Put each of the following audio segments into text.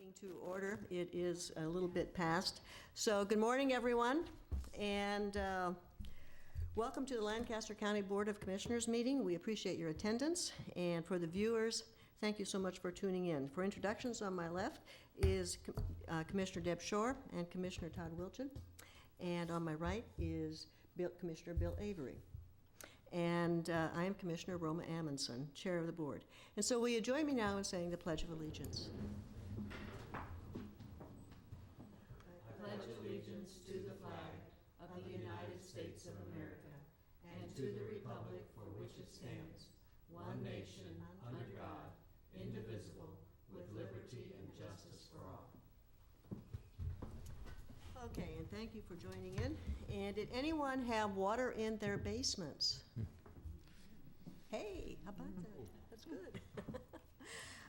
Meeting to order. It is a little bit past. So good morning, everyone, and welcome to the Lancaster County Board of Commissioners meeting. We appreciate your attendance, and for the viewers, thank you so much for tuning in. For introductions, on my left is Commissioner Deb Shore and Commissioner Todd Wilchin, and on my right is Commissioner Bill Avery. And I am Commissioner Roma Amundson, Chair of the Board. And so will you join me now in saying the Pledge of Allegiance? I pledge allegiance to the flag of the United States of America and to the republic for which it stands, one nation, under God, indivisible, with liberty and justice for all. Okay, and thank you for joining in. And did anyone have water in their basements? Hey, how about that? That's good.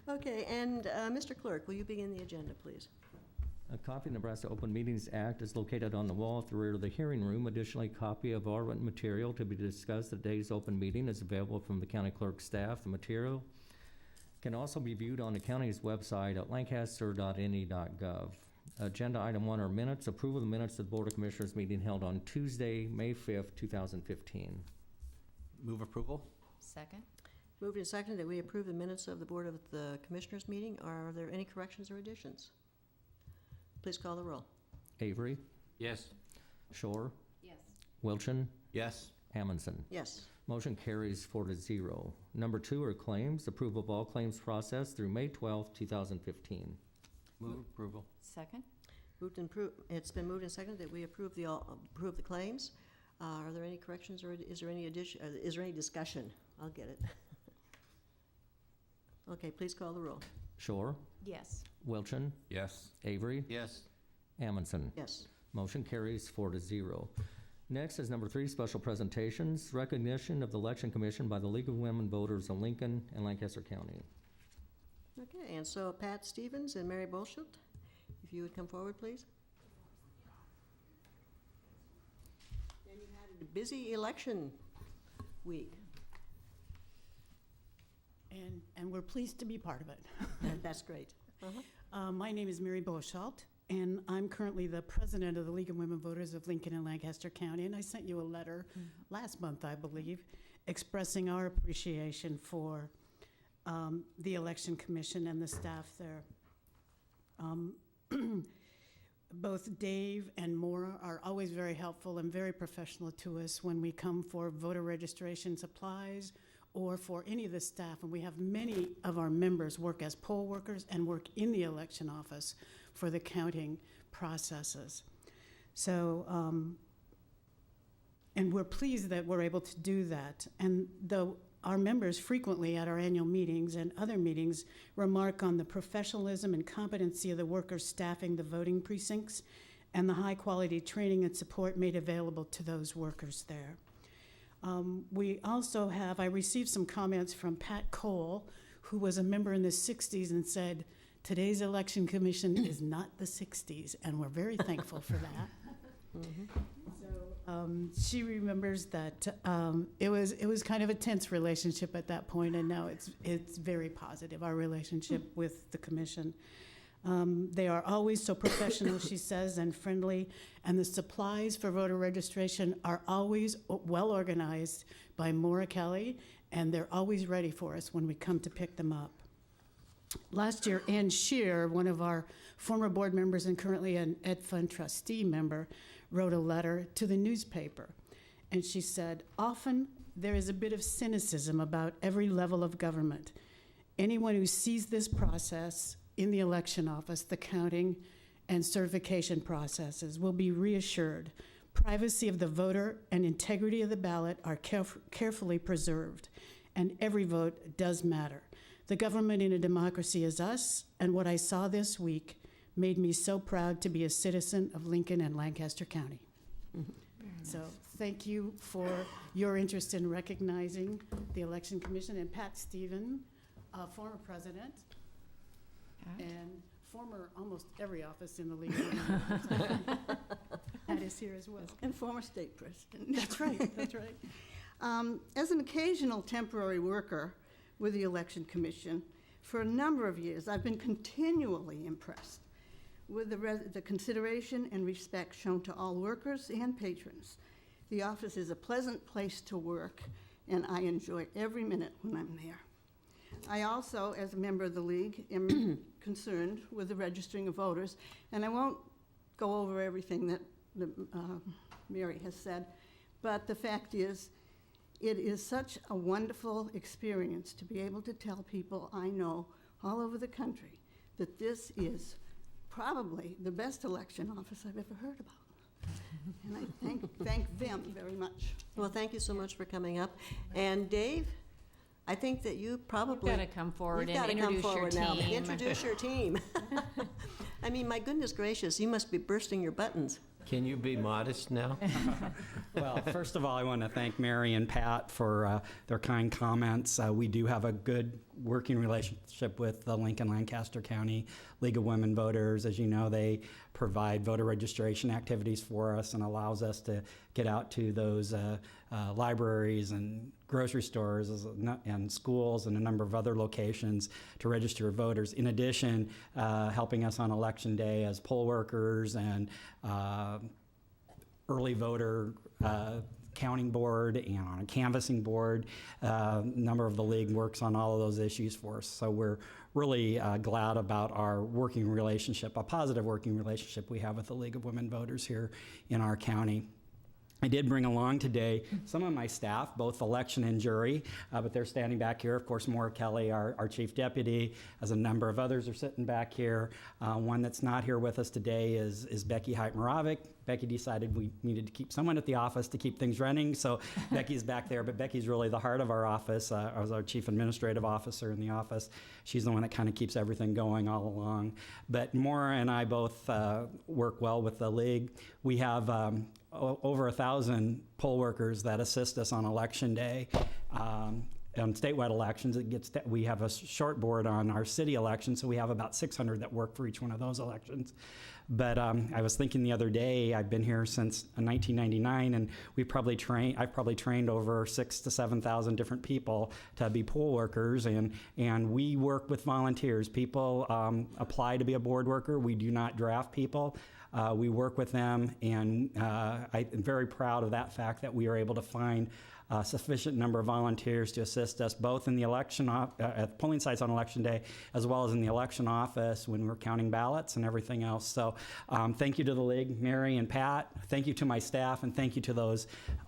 Okay, and Mr. Clerk, will you begin the agenda, please? A copy of the Nebraska Open Meetings Act is located on the wall at the rear of the hearing room. Additionally, a copy of all written material to be discussed at today's open meeting is available from the county clerk's staff. The material can also be viewed on the county's website at lancaster.ne.gov. Agenda item 1 are minutes. Approval of the minutes of the Board of Commissioners meeting held on Tuesday, May 5th, 2015. Move approval. Second. Moved and seconded that we approve the minutes of the Board of the Commissioners meeting. Are there any corrections or additions? Please call the roll. Avery? Yes. Shore? Yes. Wilchin? Yes. Amundson? Yes. Motion carries 4-0. Number 2 are claims. Approval of all claims processed through May 12th, 2015. Move approval. Second. It's been moved and seconded that we approve the claims. Are there any corrections or is there any addition? Is there any discussion? I'll get it. Okay, please call the roll. Shore? Yes. Wilchin? Yes. Avery? Yes. Amundson? Yes. Motion carries 4-0. Next is number 3, special presentations. Recognition of the Election Commission by the League of Women Voters of Lincoln and Lancaster County. Okay, and so Pat Stevens and Mary Bolschilt, if you would come forward, please. And you had a busy election week. And we're pleased to be part of it. That's great. My name is Mary Beauchamp, and I'm currently the president of the League of Women Voters of Lincoln and Lancaster County. And I sent you a letter last month, I believe, expressing our appreciation for the Election Commission and the staff there. Both Dave and Maura are always very helpful and very professional to us when we come for voter registration supplies or for any of the staff. And we have many of our members work as poll workers and work in the election office for the counting processes. So, and we're pleased that we're able to do that. And though our members frequently at our annual meetings and other meetings remark on the professionalism and competency of the workers staffing the voting precincts and the high quality training and support made available to those workers there. We also have, I received some comments from Pat Cole, who was a member in the 60s and said, today's election commission is not the 60s, and we're very thankful for that. So she remembers that it was kind of a tense relationship at that point, and now it's very positive, our relationship with the commission. They are always so professional, she says, and friendly, and the supplies for voter registration are always well organized by Maura Kelly, and they're always ready for us when we come to pick them up. Last year, Ann Shear, one of our former board members and currently an Ed Fund trustee member, wrote a letter to the newspaper. And she said, often there is a bit of cynicism about every level of government. Anyone who sees this process in the election office, the counting and certification processes, will be reassured. Privacy of the voter and integrity of the ballot are carefully preserved, and every vote does matter. The government in a democracy is us, and what I saw this week made me so proud to be a citizen of Lincoln and Lancaster County. So thank you for your interest in recognizing the Election Commission, and Pat Stevens, former president, and former almost every office in the league. That is here as well. And former state president. That's right, that's right. As an occasional temporary worker with the Election Commission, For a number of years, I've been continually impressed with the consideration and respect shown to all workers and patrons. The office is a pleasant place to work, and I enjoy every minute when I'm there. I also, as a member of the League, am concerned with the registering of voters, and I won't go over everything that Mary has said, but the fact is, it is such a wonderful experience to be able to tell people I know all over the country that this is probably the best election office I've ever heard about. And I thank them very much. Well, thank you so much for coming up. And Dave, I think that you probably... You've got to come forward You've and gotta come introduce your forward now. team. Introduce your team. I mean, my goodness gracious, you must be bursting your buttons. Can you be modest now? Well, first of all, I want to thank Mary and Pat for their kind comments. We do have a good working relationship with the Lincoln Lancaster County League of Women Voters. As you know, they provide voter registration activities for us and allows us to get out to those libraries and grocery stores and schools and a number of other locations to register voters. In addition, helping us on election day as poll workers and early voter counting board and on a canvassing board. A number of the league works on all of those issues for us. So we're really glad about our working relationship, a positive working relationship we have with the League of Women Voters here in our county. I did bring along today some of my staff, both election and jury, but they're standing back here. Of course, Maura Kelly, our chief deputy, as a number of others are sitting back here. One that's not here with us today is Becky Height-Moravik. Becky decided we needed to keep someone at the office to keep things running, so Becky's back there, but Becky's really the heart of our office, as our chief administrative officer in the office. She's the one that kind of keeps everything going all along. But Maura and I both work well with the league. We have over 1,000 poll workers that assist us on election day. On statewide elections, we have a short board on our city elections, so we have about 600 that work for each one of those elections. But I was thinking the other day, I've been here since 1999, and I've probably trained over 6,000 to 7,000 different people to be poll workers, and we work with volunteers. People apply to be a board worker. We do not draft people. We work with them, and I'm very proud of that fact that we are able to find a sufficient number of volunteers to assist us both in the election at polling sites on election day, as well as in the election office when we're counting ballots and everything else. So thank you to the league, Mary and Pat. Thank you to my staff, and thank you to those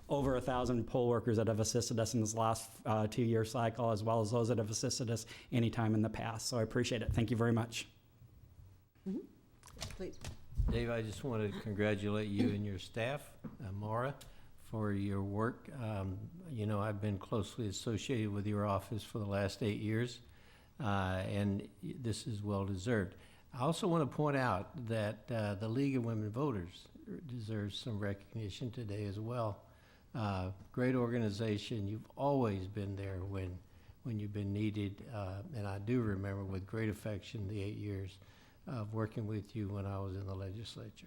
over 1,000 poll workers that have assisted us in this last 2-year cycle, as well as those that have assisted us any time in the past. So I appreciate it. Thank you very much. Mm-hmm. Please. Dave, I just want to congratulate you and your staff, Maura, for your work. You know, I've been closely associated with your office for the last 8 years, and this is well deserved. I also want to point out that the League of Women Voters deserves some recognition today as well. Great organization. You've always been there when you've been needed, and I do remember with great affection the 8 years of working with you when I was in the legislature.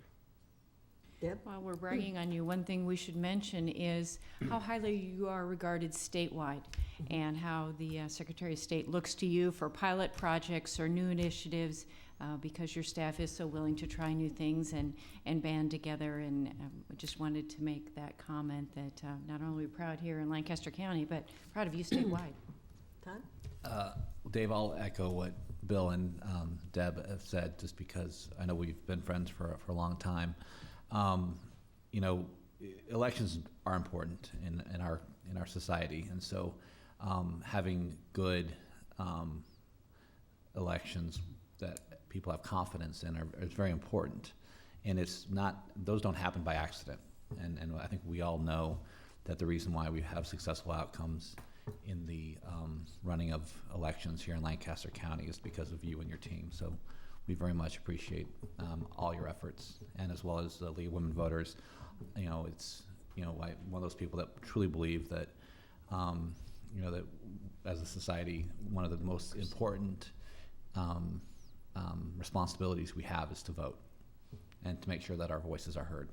Deb? While we're bragging on you, one thing we should mention is how highly you are regarded statewide, and how the Secretary of State looks to you for pilot projects or new initiatives, because your staff is so willing to try new things and band together. And I just wanted to make that comment that not only are we proud here in Lancaster County, but proud of you statewide. Todd? Dave, I'll echo what Bill and Deb have said, just because I know we've been friends for a long time. You know, elections are important in our society, and so having good elections that people have confidence in is very important. And those don't happen by accident. And I think we all know that the reason why we have successful outcomes in the running of elections here in Lancaster County is because of you and your team. So we very much appreciate all your efforts, and as well as the League of Women Voters. You know, it's one of those people that truly believe that that as a society, one of the most important responsibilities we have is to vote and to make sure that our voices are heard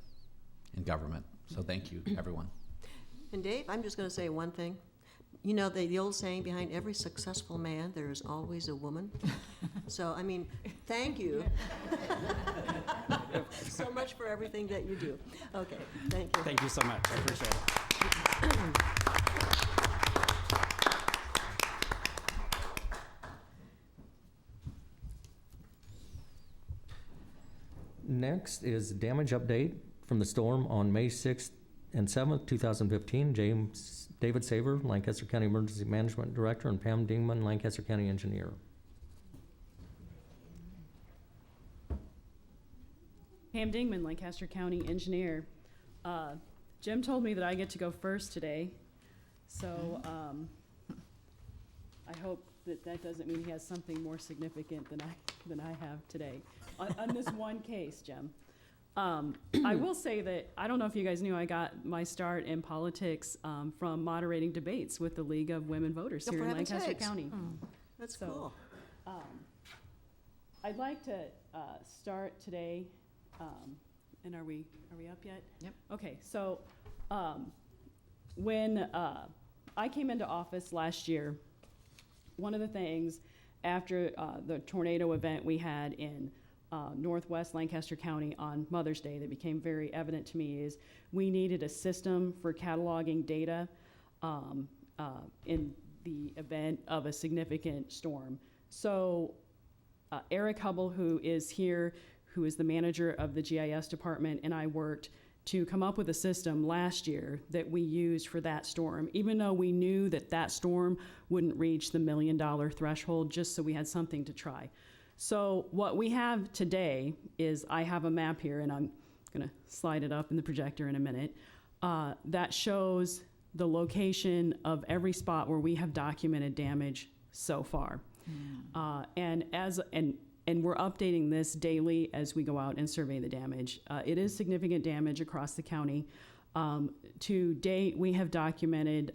in government. So thank you, everyone. And Dave, I'm just going to say one thing. You know, the old saying, behind every successful man, there is always a woman. So, I mean, thank you so much for everything that you do. Okay, thank you. Thank you so much. I appreciate it. Next is damage update from the storm on May 6th and 7th, 2015. David Saver, Lancaster County Emergency Management Director, and Pam Dingman, Lancaster County Engineer. Pam Dingman, Lancaster County Engineer. Jim told me that I get to go first today, so I hope that doesn't mean he has something more significant than I have today on this one case, Jim. I will say that I don't know if you guys knew I got my start in politics from moderating debates with the League of Women Voters here in Lancaster County. That's So, cool. I'd like to start today, and are we up yet? Yep. Okay, so when I came into office last year, one of the things after the tornado event we had in northwest Lancaster County on Mother's Day that became very evident to me is we needed a system for cataloging data in the event of a significant storm. So Eric Hubble, who is here, who is the manager of the GIS department, and I worked to come up with a system last year that we used for that storm, even though we knew that that storm wouldn't reach the $1 million threshold, just so we had something to try. So what we have today is I have a map here, and I'm going to slide it up in the projector in a minute, that shows the location of every spot where we have documented damage so far. And we're updating this daily as we go out and survey the damage. It is significant damage across the county. To date, we have documented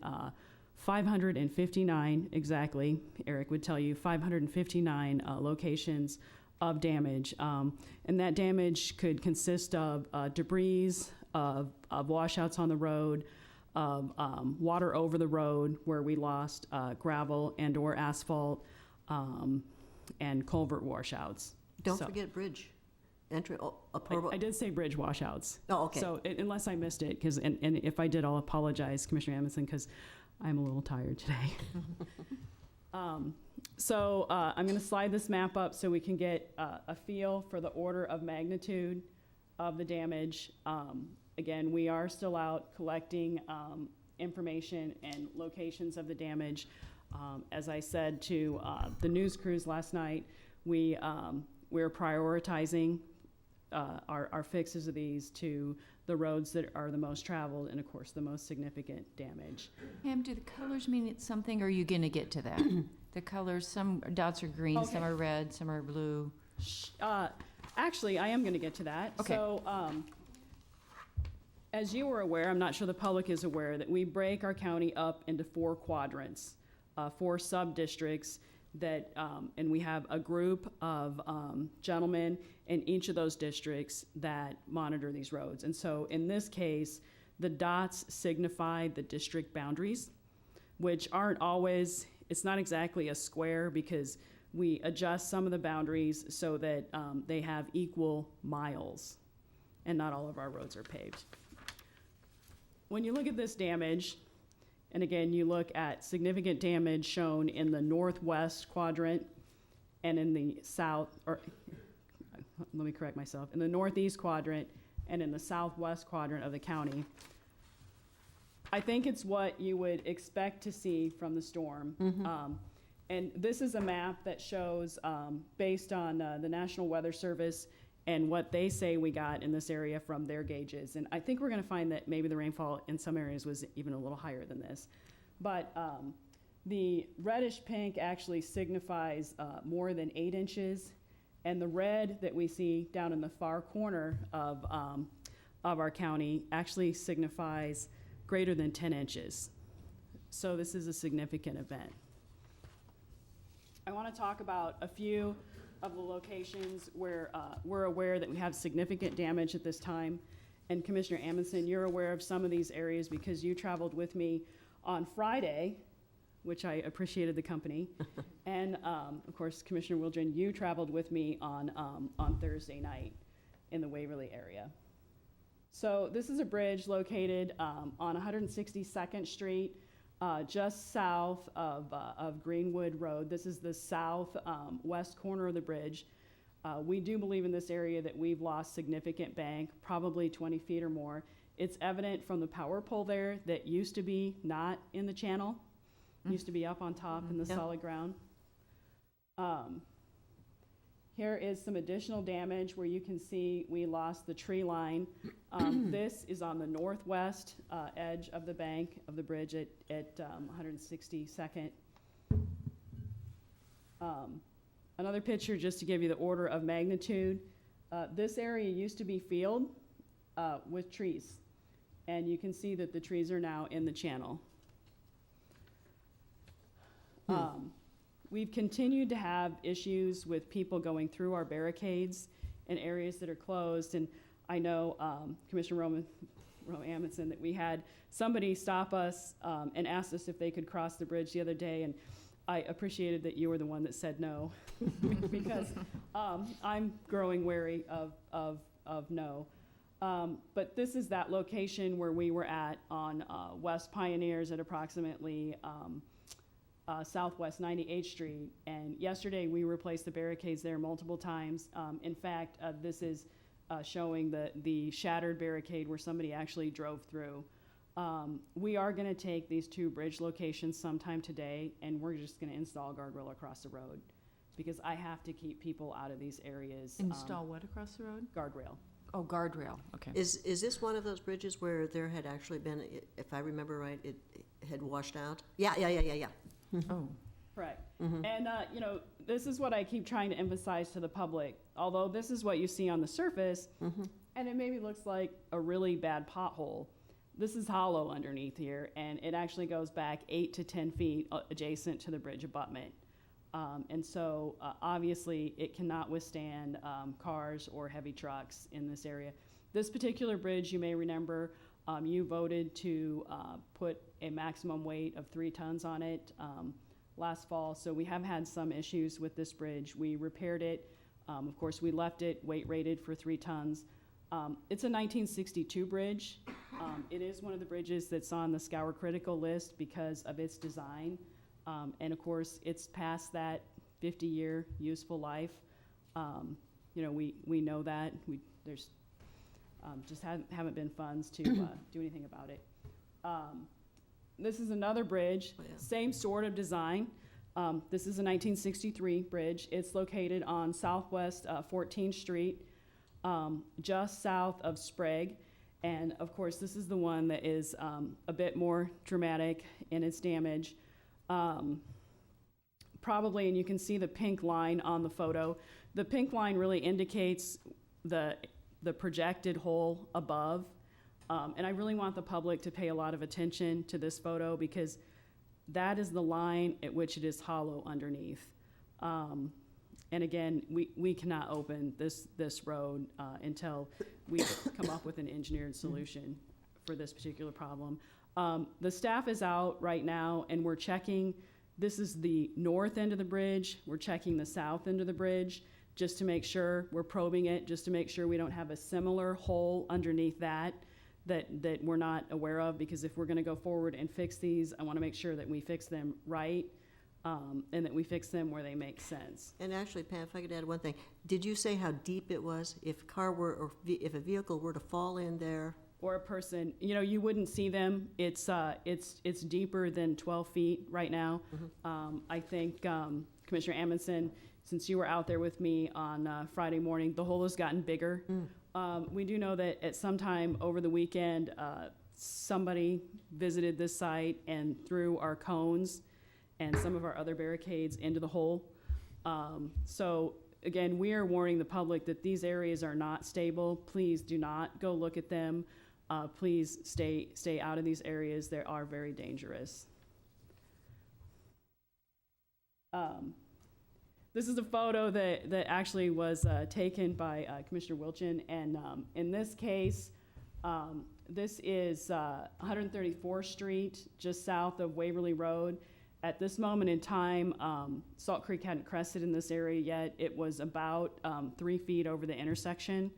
559 exactly, Eric would tell you, 559 locations of damage. And that damage could consist of debris, of washouts on the road, of water over the road where we lost gravel and or asphalt, and culvert washouts. Don't So- forget bridge entry. I did say bridge washouts. Oh, okay. So unless I missed it, and if I did, I'll apologize, Commissioner Amundson, because I'm a little tired today. I'm going to slide this map up so we can get a feel for the order of magnitude of the damage. Again, we are still out collecting information and locations of the damage. As I said to the news crews last night, we're prioritizing our fixes of these to the roads that are the most traveled and, of course, the most significant damage. Pam, do the colors mean something, or are you going to get to that? The colors, some dots are green, Okay. some are red, some are blue. Actually, I am going to get to that. Okay. So, as you were aware, I'm not sure the public is aware, that we break our county up into 4 quadrants, 4 sub-districts that, and we have a group of gentlemen in each of those districts that monitor these roads. And so in this case, the dots signify the district boundaries, which aren't always, it's not exactly a square because we adjust some of the boundaries so that they have equal miles, and not all of our roads are paved. When you look at this damage, and again, you look at significant damage shown in the northwest quadrant and in the south, or let me correct myself, in the northeast quadrant and in the southwest quadrant of the county. I think it's what you would expect to see from the storm. And this is a map that shows, based on the National Weather Service and what they say we got in this area from their gauges. And I think we're going to find that maybe the rainfall in some areas was even a little higher than this. But the reddish pink actually signifies more than 8 inches. And the red that we see down in the far corner of our county actually signifies greater than 10 inches. So this is a significant event. I want to talk about a few of the locations where we're aware that we have significant damage at this time. And Commissioner Amundson, you're aware of some of these areas because you traveled with me on Friday which I appreciated the company. And, of course, Commissioner Wildren, you traveled with me on Thursday night in the Waverly area. So this is a bridge located on 162nd Street, just south of Greenwood Road. This is the south west corner of the bridge. We do believe in this area that we've lost significant bank, probably 20 feet or more. It's evident from the power pole there that used to be not in the channel, used to be up on top in the solid ground. Here is some additional damage where you can see we lost the tree line. This is on the northwest edge of the bank of the bridge at 162nd. Another picture just to give you the order of magnitude. This area used to be field with trees, and you can see that the trees are now in the channel. We've continued to have issues with people going through our barricades in areas that are closed, and I know Commissioner Roman Amundson that we had somebody stop us and asked us if they could cross the bridge the other day, and I appreciated that you were the one that said no, because I'm growing wary of no. But this is that location where we were at on West Pioneers at approximately Southwest 98th Street, and yesterday we replaced the barricades there multiple times. In fact, this is showing the shattered barricade where somebody actually drove through. We are going to take these two bridge locations sometime today, and we're just going to install guardrail across the road because I have to keep people out of these areas. Install what across the road? Guardrail. Oh, guardrail, okay. Is this one of those bridges where there had actually been, if I remember right, it had washed out? Yeah. Oh. Correct. And, this is what I keep trying to emphasize to the public. Although this is what you see on the surface, and it maybe looks like a really bad pothole, this is hollow underneath here, and it actually goes back 8 to 10 feet adjacent to the bridge abutment. And so, obviously, it cannot withstand cars or heavy trucks in this area. This particular bridge, you may remember, you voted to put a maximum weight of 3 tons on it last fall, so we have had some issues with this bridge. We repaired it. Of course, we left it weight rated for 3 tons. It's a 1962 bridge. It is one of the bridges that's on the Scour Critical list because of its design. And of course, it's past that 50-year useful life. We know that. There's just haven't been funds to do anything about it. This is another bridge, same sort of design. This is a 1963 bridge. It's located on Southwest 14th Street, just south of Sprague. And of course, this is the one that is a bit more dramatic in its damage. Probably, and you can see the pink line on the photo. The pink line really indicates the projected hole above. And I really want the public to pay a lot of attention to this photo because that is the line at which it is hollow underneath. And again, we cannot open this road until we come up with an engineered solution for this particular problem. The staff is out right now, and we're checking. This is the north end of the bridge. We're checking the south end of the bridge just to make sure we're probing it, just to make sure we don't have a similar hole underneath that we're not aware of. Because if we're going to go forward and fix these, I want to make sure that we fix them right. And that we fix them where they make sense. And actually, Pam, if I could add one thing, did you say how deep it was? If a car were, or if a vehicle were to fall in there? Or a person, you wouldn't see them. It's deeper than 12 feet right now. I think Commissioner Amundson, since you were out there with me on Friday morning, the hole has gotten bigger. We do know that at some time over the weekend, somebody visited this site and threw our cones and some of our other barricades into the hole. So again, we are warning the public that these areas are not stable. Please do not go look at them. Please stay out of these areas. They are very dangerous. This is a photo that actually was taken by Commissioner Wilchin, and in this case, this is 134th Street, just south of Waverly Road. At this moment in time, Salt Creek hadn't crested in this area yet. It was about 3 feet over the intersection.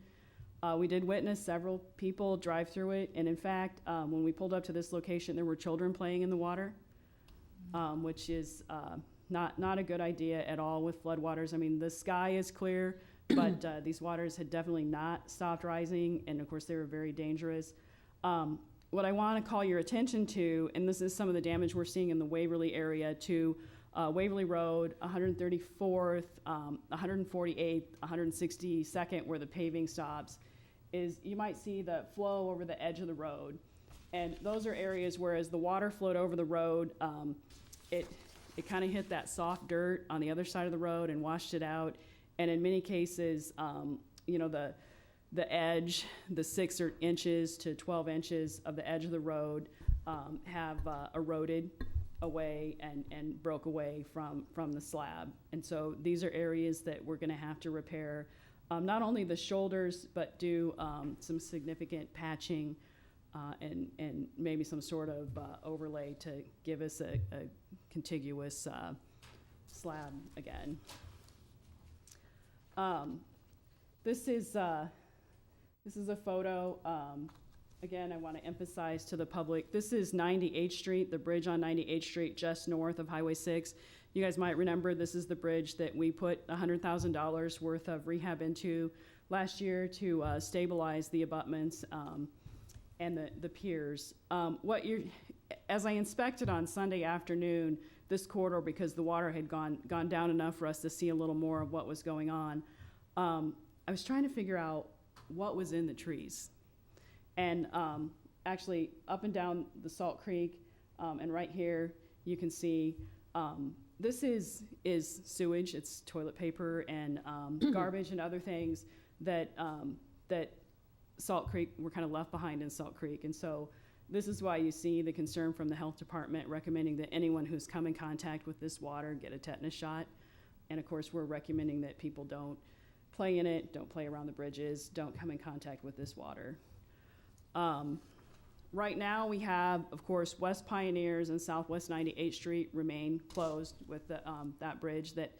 We did witness several people drive through it, and in fact, when we pulled up to this location, there were children playing in the water, which is not a good idea at all with floodwaters. I mean, the sky is clear, but these waters had definitely not stopped rising, and of course, they were very dangerous. What I want to call your attention to, and this is some of the damage we're seeing in the Waverly area to Waverly Road, 134th, 148th, 162nd, where the paving stops, is you might see the flow over the edge of the road. And those are areas where as the water flowed over the road, it kind of hit that soft dirt on the other side of the road and washed it out. And in many cases, you know, the edge, the 6 inches to 12 inches of the edge of the road have eroded away and broke away from the slab. And so these are areas that we're gonna have to repair, not only the shoulders, but do some significant patching and maybe some sort of overlay to give us a contiguous slab again. This is a photo. Again, I want to emphasize to the public, this is 98th Street, the bridge on 98th Street, just north of Highway 6. You guys might remember this is the bridge that we put $100,000 worth of rehab into last year to stabilize the abutments and the piers. As I inspected on Sunday afternoon, this corridor, because the water had gone down enough for us to see a little more of what was going on, I was trying to figure out what was in the trees. And actually, up and down the Salt Creek, and right here, you can see this is sewage. It's toilet paper and garbage and other things that Salt Creek were kind of left behind in Salt Creek. And so this is why you see the concern from the health department recommending that anyone who's come in contact with this water get a tetanus shot. And of course, we're recommending that people don't play in it, don't play around the bridges, don't come in contact with this water. Right now, we have, of course, West Pioneers and Southwest 98th Street remain closed with that bridge that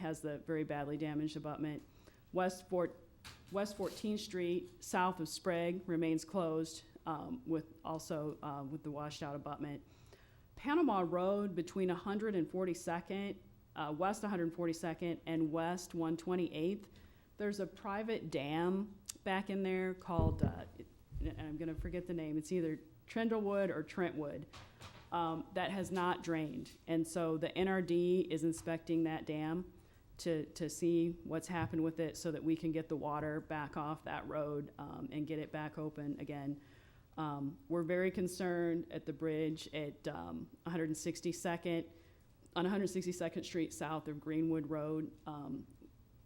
has the very badly damaged abutment. West 14th Street, south of Sprague, remains closed with the washed out abutment. Panama Road between 142nd, West 142nd and West 128th, there's a private dam back in there called, and I'm gonna forget the name, it's either Trindlewood or Trentwood, that has not drained. And so the NRD is inspecting that dam to see what's happened with it so that we can get the water back off that road and get it back open again. We're very concerned at the bridge at 162nd, on 162nd Street south of Greenwood Road.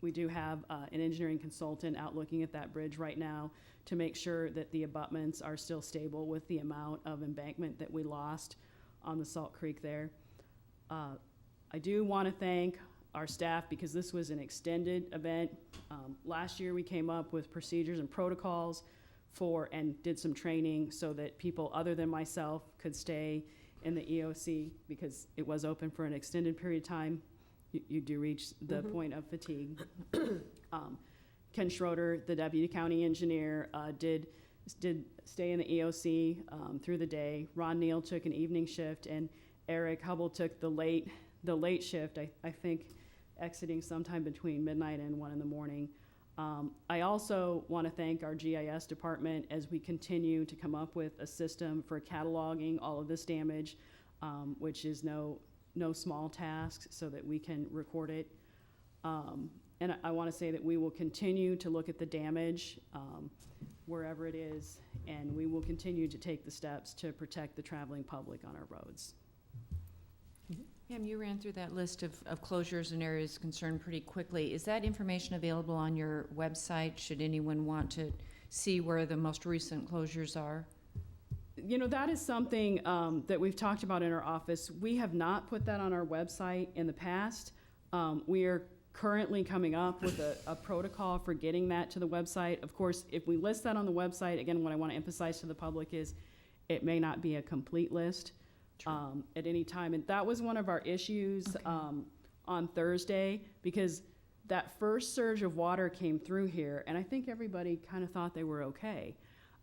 We do have an engineering consultant out looking at that bridge right now to make sure that the abutments are still stable with the amount of embankment that we lost on the Salt Creek there. I do want to thank our staff because this was an extended event. Last year we came up with procedures and protocols and did some training so that people other than myself could stay in the EOC because it was open for an extended period of time. You do reach the point of fatigue. Ken Schroeder, the deputy county engineer, did stay in the EOC through the day. Ron Neal took an evening shift, and Eric Hubble took the late shift, I think exiting sometime between midnight and 1 in the morning. I also want to thank our GIS department as we continue to come up with a system for cataloging all of this damage, which is no small task, so that we can record it. And I want to say that we will continue to look at the damage wherever it is, and we will continue to take the steps to protect the traveling public on our roads. Pam, you ran through that list of closures and areas of concern pretty quickly. Is that information available on your website, should anyone want to see where the most recent closures are? You know, that is something that we've talked about in our office. We have not put that on our website in the past. We are currently coming up with a protocol for getting that to the website. Of course, if we list that on the website, again, what I want to emphasize to the public is it may not be a complete list. at any time. And that was one of our issues on Thursday, because that first surge of water came through here, and I think everybody kind of thought they were okay.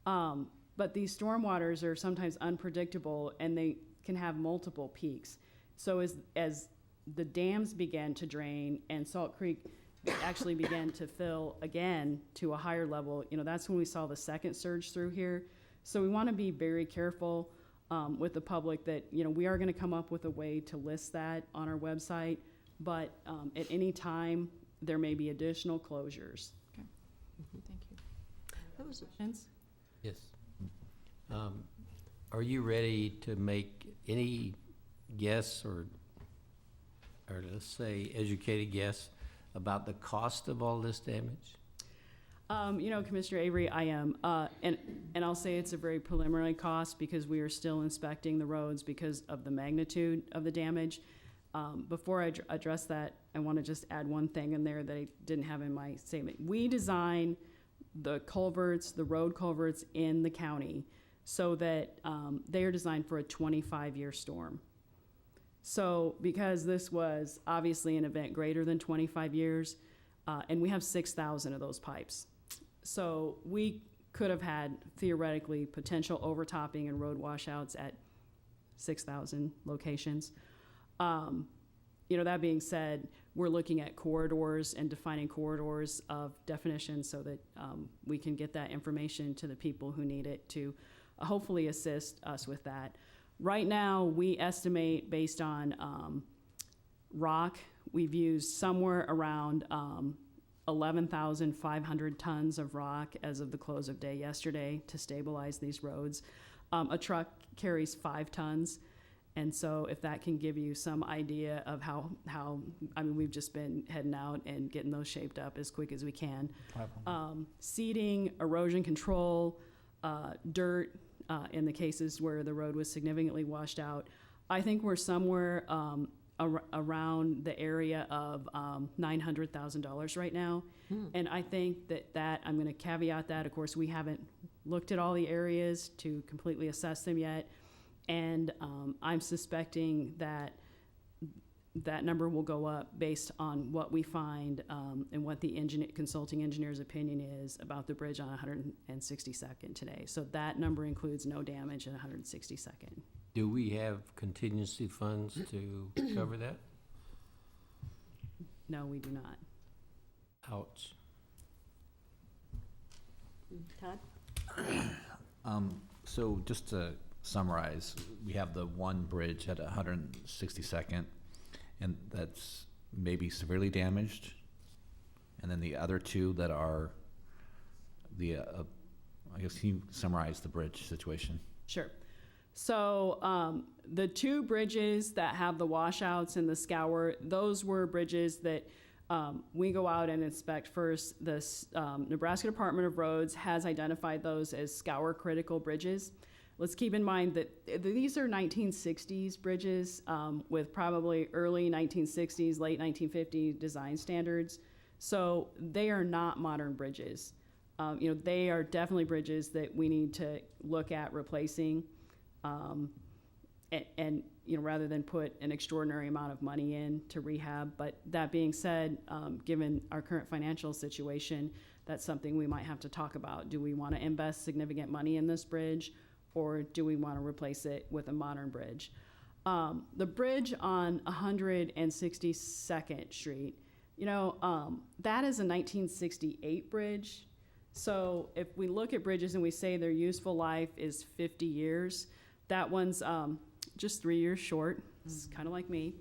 But these stormwaters are sometimes unpredictable, and they can have multiple peaks. So as the dams began to drain and Salt Creek actually began to fill again to a higher level, that's when we saw the second surge through here. So we want to be very careful with the public that, we are going to come up with a way to list that on our website, but at any time, there may be additional closures. Thank you. That was Questions? Yes. Are you ready to make any guess or let's say educated guess about the cost of all this damage? Commissioner Avery, I am, and I'll say it's a very preliminary cost because we are still inspecting the roads because of the magnitude of the damage. Before I address that, I want to just add one thing in there that I didn't have in my statement. We design the culverts, the road culverts in the county so that they are designed for a 25-year storm. So because this was obviously an event greater than 25 years, and we have 6,000 of those pipes. So we could have had theoretically potential overtopping and road washouts at 6,000 locations. That being said, we're looking at corridors and defining corridors of definition so that we can get that information to the people who need it to hopefully assist us with that. Right now, we estimate based on rock, we've used somewhere around 11,500 tons of rock as of the close of day yesterday to stabilize these roads. A truck carries 5 tons. And so if that can give you some idea of how we've just been heading out and getting those shaped up as quick as we can. Seeding, erosion control, dirt, in the cases where the road was significantly washed out. I think we're somewhere around the area of $900,000 right now. And I think that I'm going to caveat that. Of course, we haven't looked at all the areas to completely assess them yet. And I'm suspecting that that number will go up based on what we find and what the consulting engineer's opinion is about the bridge on 162nd today. So that number includes no damage at 162nd. Do we have contingency funds to cover that? No, we do not. Ouch. Todd? So just to summarize, we have the one bridge at 162nd, and that's maybe severely damaged, and then the other two that are the, I guess, can you summarize the bridge situation? Sure. So the 2 bridges that have the washouts and the scour, those were bridges that we go out and inspect first. The Nebraska Department of Roads has identified those as scour critical bridges. Let's keep in mind that these are 1960s bridges with probably early 1960s, late 1950s design standards. So they are not modern bridges. They are definitely bridges that we need to look at replacing. And rather than put an extraordinary amount of money in to rehab. But that being said, given our current financial situation, that's something we might have to talk about. Do we want to invest significant money in this bridge, or do we want to replace it with a modern bridge? The bridge on 162nd Street, that is a 1968 bridge. So if we look at bridges and we say their useful life is 50 years, that one's just 3 years short. It's kind of like me,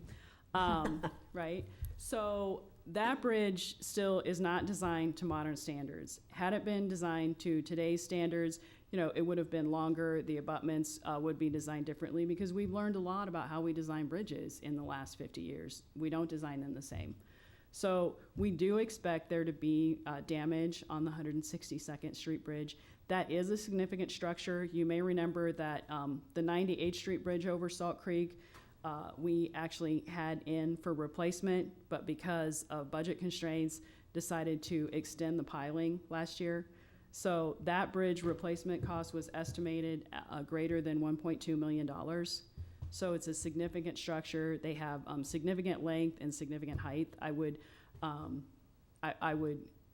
right? So that bridge still is not designed to modern standards. Had it been designed to today's standards, it would have been longer. The abutments would be designed differently because we've learned a lot about how we design bridges in the last 50 years. We don't design them the same. So we do expect there to be damage on the 162nd Street Bridge. That is a significant structure. You may remember that the 98th Street Bridge over Salt Creek, we actually had in for replacement, but because of budget constraints, decided to extend the piling last year. So that bridge replacement cost was estimated greater than $1.2 million. So it's a significant structure. They have significant length and significant height. I would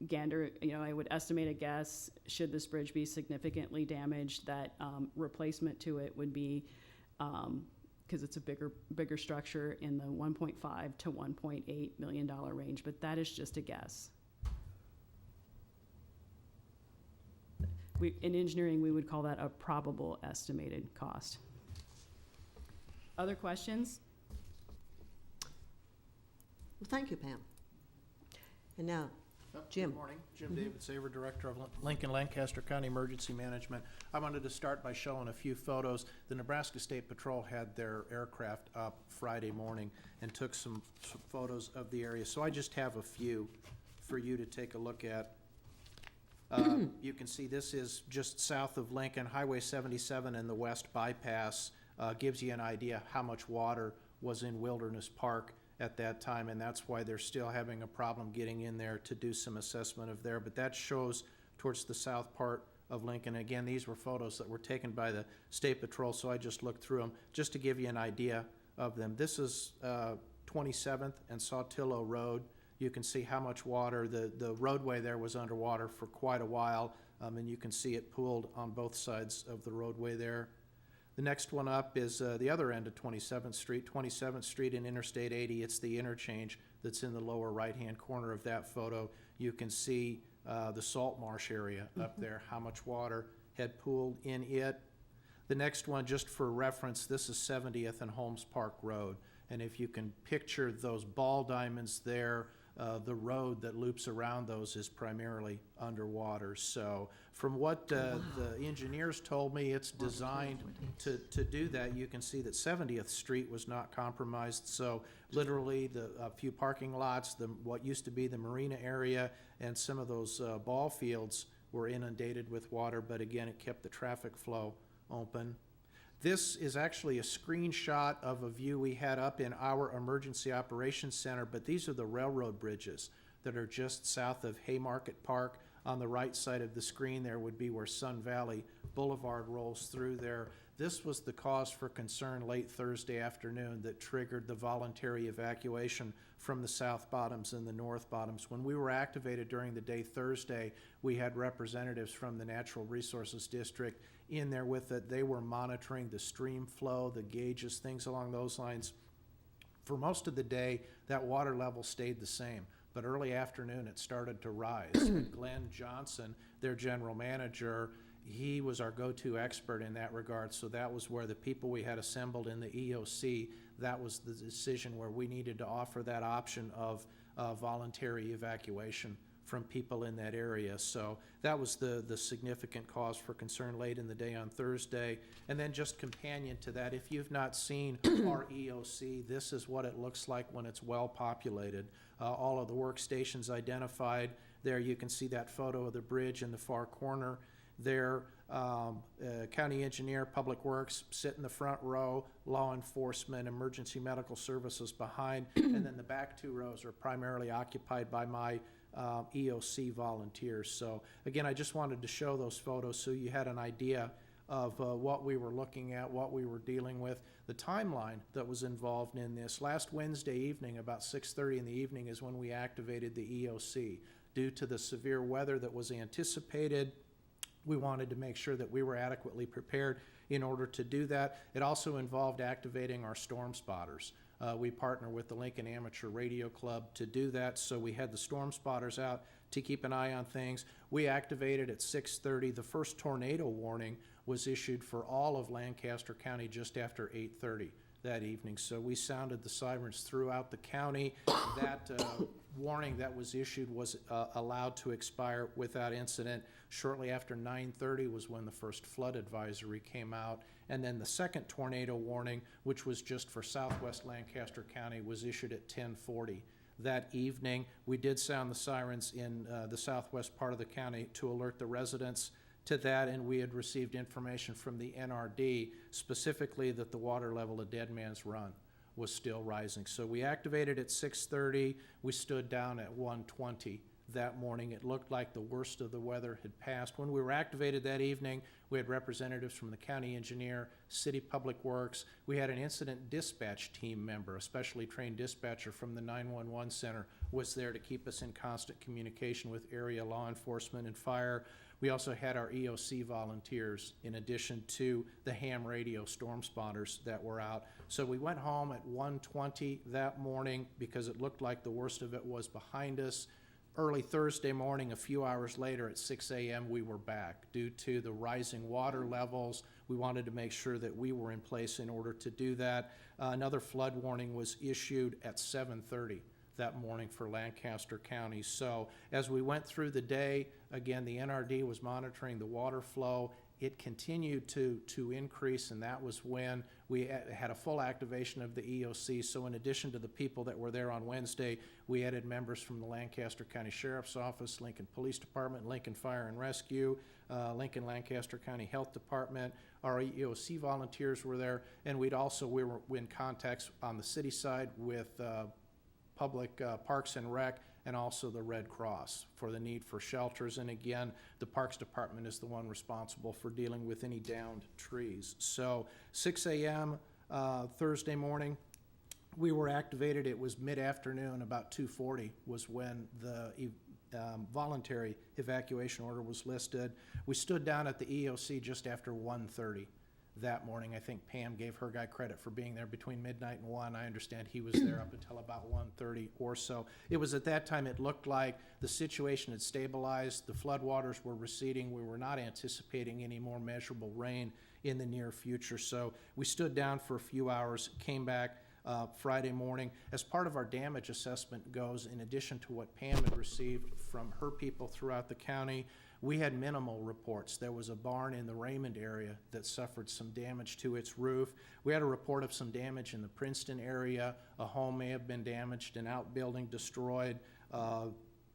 gander, I would estimate a guess, should this bridge be significantly damaged, that replacement to it would be, because it's a bigger structure, in the $1.5 to $1.8 million range, but that is just a guess. In engineering, we would call that a probable estimated cost. Other questions? Well, thank you, Pam. And now, Jim. Good morning. Jim David Saver, Director of Lincoln Lancaster County Emergency Management. I wanted to start by showing a few photos. The Nebraska State Patrol had their aircraft up Friday morning and took some photos of the area. So I just have a few for you to take a look at. You can see this is just south of Lincoln. Highway 77 and the west bypass gives you an idea how much water was in Wilderness Park at that time, and that's why they're still having a problem getting in there to do some assessment of there. But that shows towards the south part of Lincoln. Again, these were photos that were taken by the State Patrol, so I just looked through them just to give you an idea of them. This is 27th and Saltillo Road. You can see how much water, the roadway there was underwater for quite a while, and you can see it pooled on both sides of the roadway there. The next one up is the other end of 27th Street and Interstate 80. It's the interchange that's in the lower right-hand corner of that photo. You can see the salt marsh area up there, how much water had pooled in it. The next one, just for reference, this is 70th and Holmes Park Road. And if you can picture those ball diamonds there, the road that loops around those is primarily underwater. So from what the engineers told me, it's designed to do that. You can see that 70th Street was not compromised. So literally a few parking lots, what used to be the marina area, and some of those ball fields were inundated with water, but again, it kept the traffic flow open. This is actually a screenshot of a view we had up in our Emergency Operations Center, but these are the railroad bridges that are just south of Haymarket Park. On the right side of the screen there would be where Sun Valley Boulevard rolls through there. This was the cause for concern late Thursday afternoon that triggered the voluntary evacuation from the South Bottoms and the North Bottoms. When we were activated during the day Thursday, we had representatives from the Natural Resources District in there with it. They were monitoring the stream flow, the gauges, things along those lines. For most of the day, that water level stayed the same, but early afternoon it started to rise. And Glenn Johnson, their general manager, he was our go-to expert in that regard. So that was where the people we had assembled in the EOC, that was the decision where we needed to offer that option of voluntary evacuation from people in that area. So that was the significant cause for concern late in the day on Thursday. And then just companion to that, if you've not seen our EOC, this is what it looks like when it's well populated. All of the workstations identified there. You can see that photo of the bridge in the far corner there. County engineer, public works sit in the front row, law enforcement, emergency medical services behind, and then the back two rows are primarily occupied by my EOC volunteers. So again, I just wanted to show those photos so you had an idea of what we were looking at, what we were dealing with, the timeline that was involved in this. Last Wednesday evening, about 6:30 in the evening, is when we activated the EOC. Due to the severe weather that was anticipated, we wanted to make sure that we were adequately prepared in order to do that. It also involved activating our storm spotters. We partner with the Lincoln Amateur Radio Club to do that, so we had the storm spotters out to keep an eye on things. We activated at 6:30. The first tornado warning was issued for all of Lancaster County just after 8:30 that evening. So we sounded the sirens throughout the county. That warning that was issued was allowed to expire without incident. Shortly after 9:30 was when the first flood advisory came out. And then the second tornado warning, which was just for southwest Lancaster County, was issued at 10:40 that evening. We did sound the sirens in the southwest part of the county to alert the residents to that, and we had received information from the NRD specifically that the water level of Dead Man's Run was still rising. So we activated at 6:30. We stood down at 1:20 that morning. It looked like the worst of the weather had passed. When we were activated that evening, we had representatives from the county engineer, city public works. We had an incident dispatch team member, a specially trained dispatcher from the 911 center, was there to keep us in constant communication with area law enforcement and fire. We also had our EOC volunteers, in addition to the ham radio storm spotters that were out. So we went home at 1:20 that morning because it looked like the worst of it was behind us. Early Thursday morning, a few hours later at 6 a.m., we were back. Due to the rising water levels, we wanted to make sure that we were in place in order to do that. Another flood warning was issued at 7:30 that morning for Lancaster County. So as we went through the day, again, the NRD was monitoring the water flow. It continued to increase, and that was when we had a full activation of the EOC. So in addition to the people that were there on Wednesday, we added members from the Lancaster County Sheriff's Office, Lincoln Police Department, Lincoln Fire and Rescue, Lincoln Lancaster County Health Department. Our EOC volunteers were there, and we were in contacts on the city side with Public Parks and Rec, and also the Red Cross for the need for shelters. And again, the Parks Department is the one responsible for dealing with any downed trees. So 6 a.m. Thursday morning, we were activated. It was mid-afternoon, about 2:40 was when the voluntary evacuation order was listed. We stood down at the EOC just after 1:30 that morning. I think Pam gave her guy credit for being there between midnight and 1. I understand he was there up until about 1:30 or so. It was at that time it looked like the situation had stabilized. The floodwaters were receding. We were not anticipating any more measurable rain in the near future. So we stood down for a few hours, came back Friday morning. As part of our damage assessment goes, in addition to what Pam had received from her people throughout the county, we had minimal reports. There was a barn in the Raymond area that suffered some damage to its roof. We had a report of some damage in the Princeton area. A home may have been damaged, an outbuilding destroyed.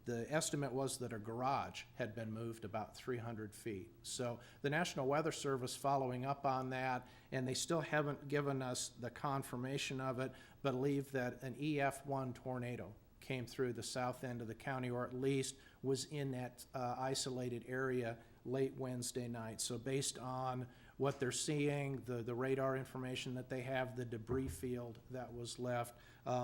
The estimate was that a garage had been moved about 300 feet. So the National Weather Service following up on that, and they still haven't given us the confirmation of it, believe that an EF1 tornado came through the south end of the county, or at least was in that isolated area late Wednesday night. So based on what they're seeing, the radar information that they have, the debris field that was left,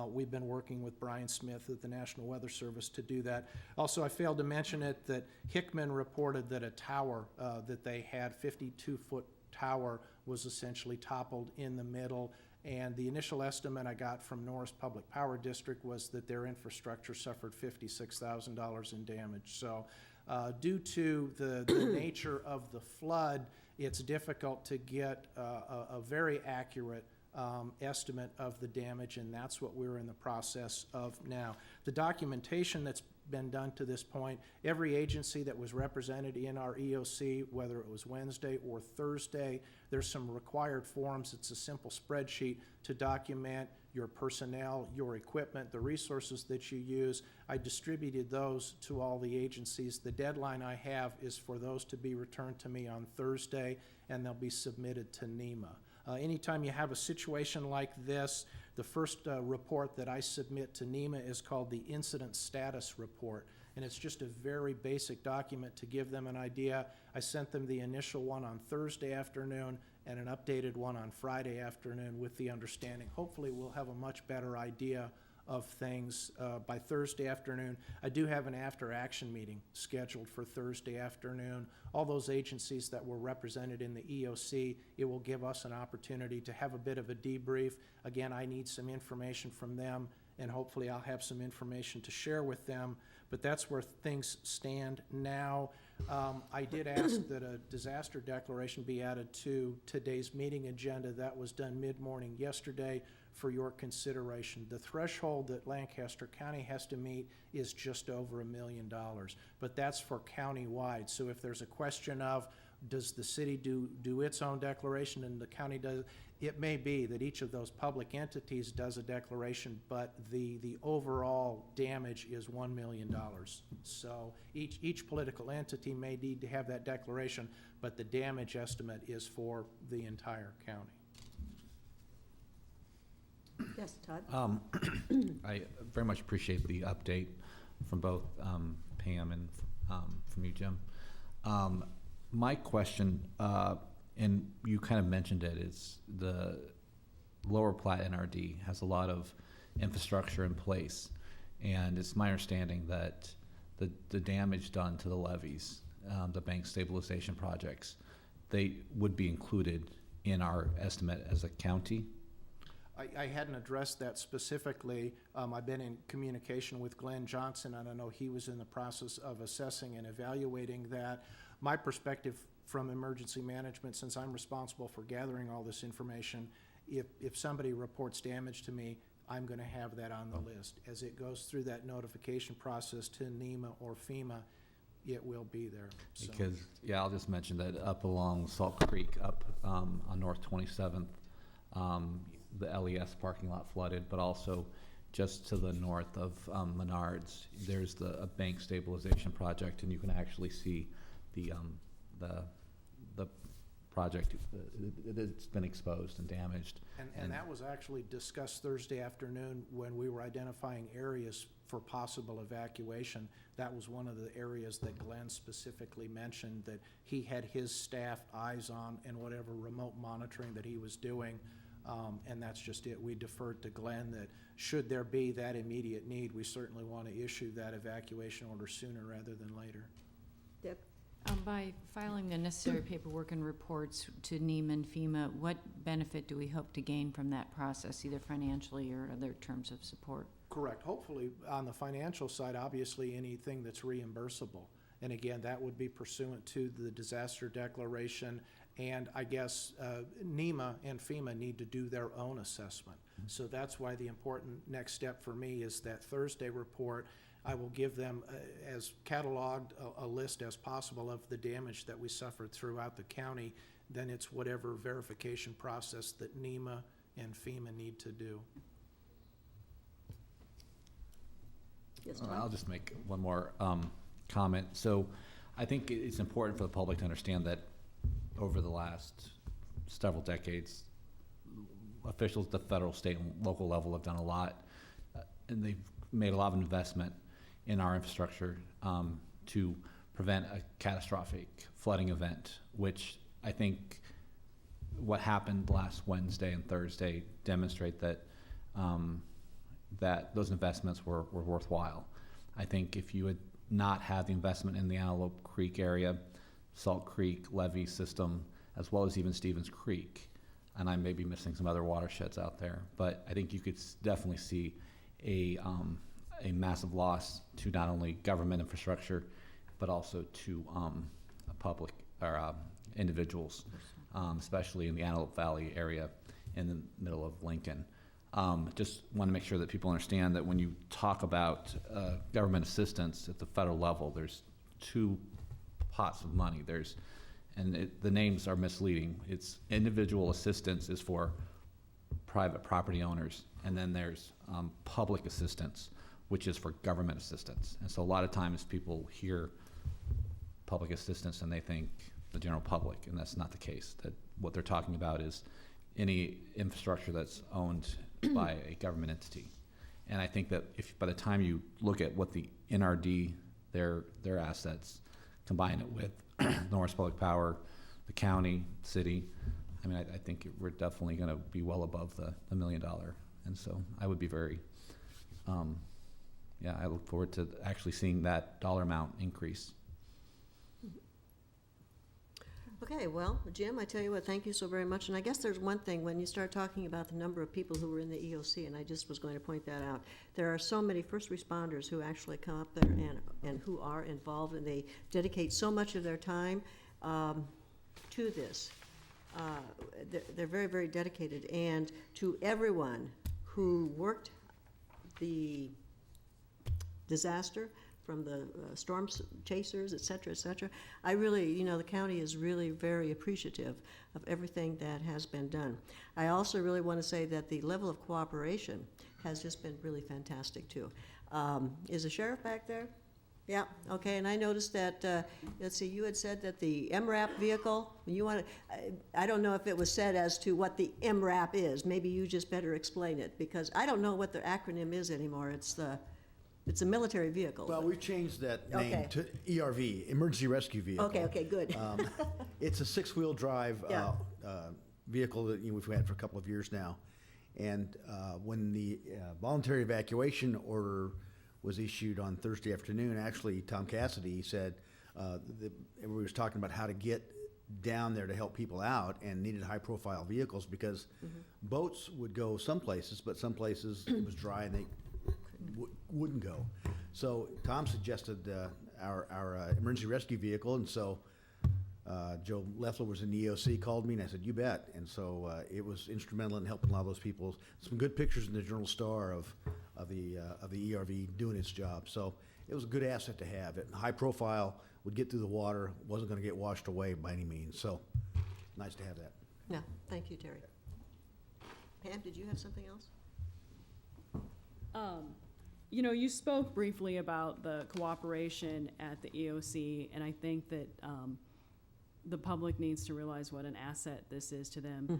we've been working with Brian Smith at the National Weather Service to do that. Also, I failed to mention it that Hickman reported that a tower that they had, 52-foot tower, was essentially toppled in the middle. And the initial estimate I got from Norris Public Power District was that their infrastructure suffered $56,000 in damage. So due to the nature of the flood, it's difficult to get a very accurate estimate of the damage, and that's what we're in the process of now. The documentation that's been done to this point, every agency that was represented in our EOC, whether it was Wednesday or Thursday, there's some required forms. It's a simple spreadsheet to document your personnel, your equipment, the resources that you use. I distributed those to all the agencies. The deadline I have is for those to be returned to me on Thursday, and they'll be submitted to NEMA. Anytime you have a situation like this, the first report that I submit to NEMA is called the Incident Status Report, and it's just a very basic document to give them an idea. I sent them the initial one on Thursday afternoon and an updated one on Friday afternoon with the understanding. Hopefully we'll have a much better idea of things by Thursday afternoon. I do have an after-action meeting scheduled for Thursday afternoon. All those agencies that were represented in the EOC, it will give us an opportunity to have a bit of a debrief. Again, I need some information from them, and hopefully I'll have some information to share with them. But that's where things stand now. I did ask that a disaster declaration be added to today's meeting agenda. That was done mid-morning yesterday for your consideration. The threshold that Lancaster County has to meet is just over $1 million, but that's for county-wide. So if there's a question of, does the city do its own declaration and the county does, it may be that each of those public entities does a declaration, but the overall damage is $1 million. So each political entity may need to have that declaration, but the damage estimate is for the entire county. Yes, Todd? I very much appreciate the update from both Pam and from you, Jim. My question, and you kind of mentioned it, is the Lower Platte NRD has a lot of infrastructure in place, and it's my understanding that the damage done to the levees, the bank stabilization projects, they would be included in our estimate as a county. I hadn't addressed that specifically. I've been in communication with Glenn Johnson, and I know he was in the process of assessing and evaluating that. My perspective from emergency management, since I'm responsible for gathering all this information, if somebody reports damage to me, I'm going to have that on the list. As it goes through that notification process to NEMA or FEMA, it will be there. So. Because, yeah, I'll just mention that up along Salt Creek, up on North 27th, the LES parking lot flooded, but also just to the north of Menards, there's a bank stabilization project, and you can actually see the project. It's been exposed and damaged. And that was actually discussed Thursday afternoon when we were identifying areas for possible evacuation. That was one of the areas that Glenn specifically mentioned that he had his staff eyes on and whatever remote monitoring that he was doing. And that's just it. We deferred to Glenn that should there be that immediate need, we certainly want to issue that evacuation order sooner rather than later. Deb? By filing the necessary paperwork and reports to NEMA and FEMA, what benefit do we hope to gain from that process, either financially or other terms of support? Correct. Hopefully, on the financial side, obviously anything that's reimbursable. And again, that would be pursuant to the disaster declaration. And I guess NEMA and FEMA need to do their own assessment. So that's why the important next step for me is that Thursday report. I will give them as cataloged a list as possible of the damage that we suffered throughout the county. Then it's whatever verification process that NEMA and FEMA need to do. Yes, I'll just make one more comment. So I think it's important for the public to understand that over the last several decades, officials at the federal, state, and local level have done a lot, and they've made a lot of investment in our infrastructure to prevent a catastrophic flooding event, which I think what happened last Wednesday and Thursday demonstrate that that those investments were worthwhile. I think if you had not had the investment in the Antelope Creek area, Salt Creek levee system, as well as even Stevens Creek, and I may be missing some other watersheds out there, but I think you could definitely see a massive loss to not only government infrastructure, but also to public or individuals, especially in the Antelope Valley area in the middle of Lincoln. Just want to make sure that people understand that when you talk about government assistance at the federal level, there's two pots of money. The names are misleading. It's individual assistance is for private property owners, and then there's public assistance, which is for government assistance. And so a lot of times people hear public assistance and they think the general public, and that's not the case. That what they're talking about is any infrastructure that's owned by a government entity. And I think that if by the time you look at what the NRD, their assets, combine it with Norris Public Power, the county, city, I mean, I think we're definitely going to be well above the $1 million. And so I would be very, I look forward to actually seeing that dollar amount increase. Okay, well, Jim, I tell you what, thank you so very much. And I guess there's one thing, when you start talking about the number of people who were in the EOC, and I just was going to point that out, there are so many first responders who actually come up there and who are involved, and they dedicate so much of their time to this. They're very, very dedicated. And to everyone who worked the disaster, from the storm chasers, et cetera, I really, the county is really very appreciative of everything that has been done. I also really want to say that the level of cooperation has just been really fantastic too. Is the sheriff back there? Yeah, okay, and I noticed that, let's see, you had said that the MRAP vehicle, I don't know if it was said as to what the MRAP is. Maybe you just better explain it, because I don't know what the acronym is anymore. It's the it's a military vehicle. Well, we've changed that name Okay. to ERV, Emergency Rescue Vehicle. Okay, good. It's a six-wheel drive Yeah. vehicle that we've had for a couple of years now. And when the voluntary evacuation order was issued on Thursday afternoon, actually, Tom Cassidy said everybody was talking about how to get down there to help people out and needed high-profile vehicles because boats would go some places, but some places it was dry and they wouldn't go. So Tom suggested our emergency rescue vehicle, and so Joe Leffler was in the EOC, called me, and I said, you bet. And so it was instrumental in helping a lot of those people. Some good pictures in the Journal Star of the ERV doing its job. So it was a good asset to have. It high profile, would get through the water, wasn't going to get washed away by any means. So nice to have that. No, thank you, Terry. Pam, did you have something else? You know, you spoke briefly about the cooperation at the EOC, and I think that the public needs to realize what an asset this is to them.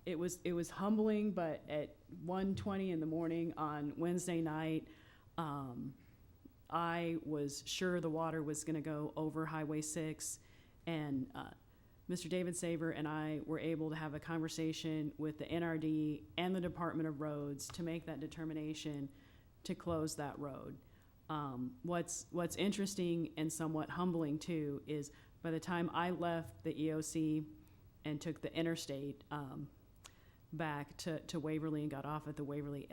It was humbling, but at 1:20 in the morning on Wednesday night, I was sure the water was going to go over Highway 6, and Mr. David Saver and I were able to have a conversation with the NRD and the Department of Roads to make that determination to close that road. What's interesting and somewhat humbling too is by the time I left the EOC and took the interstate back to Waverly and got off at the Waverly